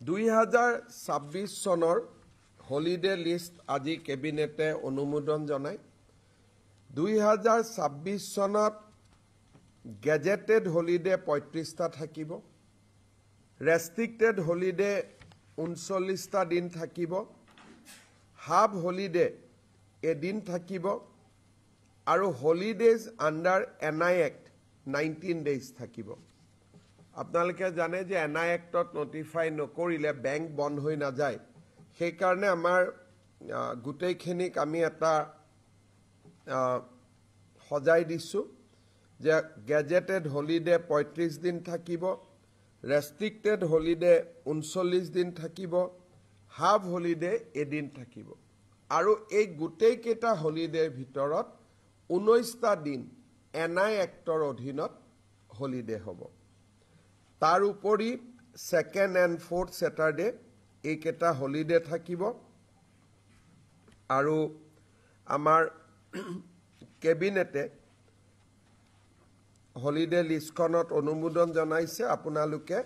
2026 চনৰ holiday list আজি কেবিনেটে অনুমোদন জনায় 2026 চনত গেজেটেড হলিডে 35টা থাকিব ৰেষ্ট্ৰিক্টেড হলিডে 39টা দিন থাকিব হাফ হলিডে এদিন থাকিব আৰু holidays under NI act 19 days থাকিব আপোনালোকে জানে যে এনআই এক্টত নোটিফাই নকৰিলে বেংক বন্ধ হৈ নাযায় সেই কাৰণে আমাৰ গুটেইখিনিক আমি এটা সজাই দিছো যে গেজেটেড হলিডে 35 দিন থাকিব ৰেষ্ট্ৰিক্টেড হলিডে 39 দিন থাকিব হাফ হলিডে এদিন থাকিব আৰু এই গুটেই কেটা হলিডেৰ ভিতৰত 19টা দিন এনআই এক্টৰ অধীনত হলিডে হ'ব তাৰ উপৰি সেকেন্ড এণ্ড ফোৰ্থ স্যাটাৰডে এই কেটা হলিডে থাকিব আৰু আমাৰ কেবিনেটে হলিডে লিষ্টখনত অনুমোদন জনাইছে আপোনালোকে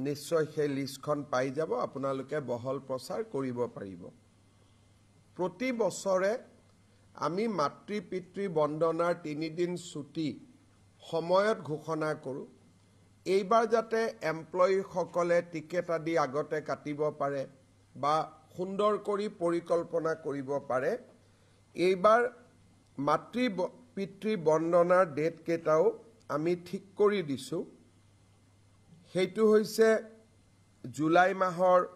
নিশ্চয় সেই লিষ্টখন পাই যাব আপোনালোকে বহল প্ৰচাৰ কৰিব পাৰিব প্ৰতি বছৰে আমি মাতৃ পিতৃ বন্দনাৰ 3 দিন ছুটি সময়ত ঘোষণা কৰো এইবাৰ যাতে এমপ্লয়ী সকলে টিকেট আদি আগতে কাটিব পাৰে বা সুন্দৰ কৰি পৰিকল্পনা কৰিব পাৰে এইবাৰ মাতৃ পিতৃ বন্দনাৰ ডেট কেটাও আমি ঠিক কৰি দিছো হেতু হৈছে জুলাই মাহৰ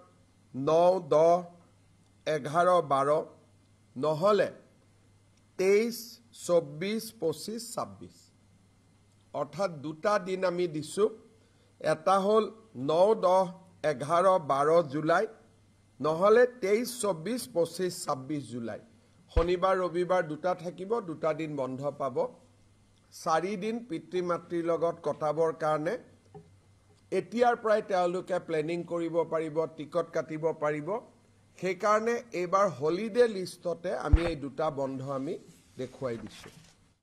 9 10 11 12 নহলে 23 24 25 26 অৰ্থাৎ দুটা দিন আমি দিছো এটা হল 9 10 11 12 জুলাই নহলে 23 24 25 26 জুলাই শনিবাৰ ৰবিবাৰ দুটা থাকিব দুটা দিন বন্ধ পাব 4 দিন পিতৃ মাতৃৰ লগত কটাবৰ কাৰণে এতিয়াৰ প্ৰায় তেওঁলোকে প্লেনিং কৰিব পাৰিব টিকট কাটিব পাৰিব সেই কাৰণে এবাৰ হলিডে লিষ্টতে আমি এই দুটা বন্ধ আমি দেখুৱাই দিছো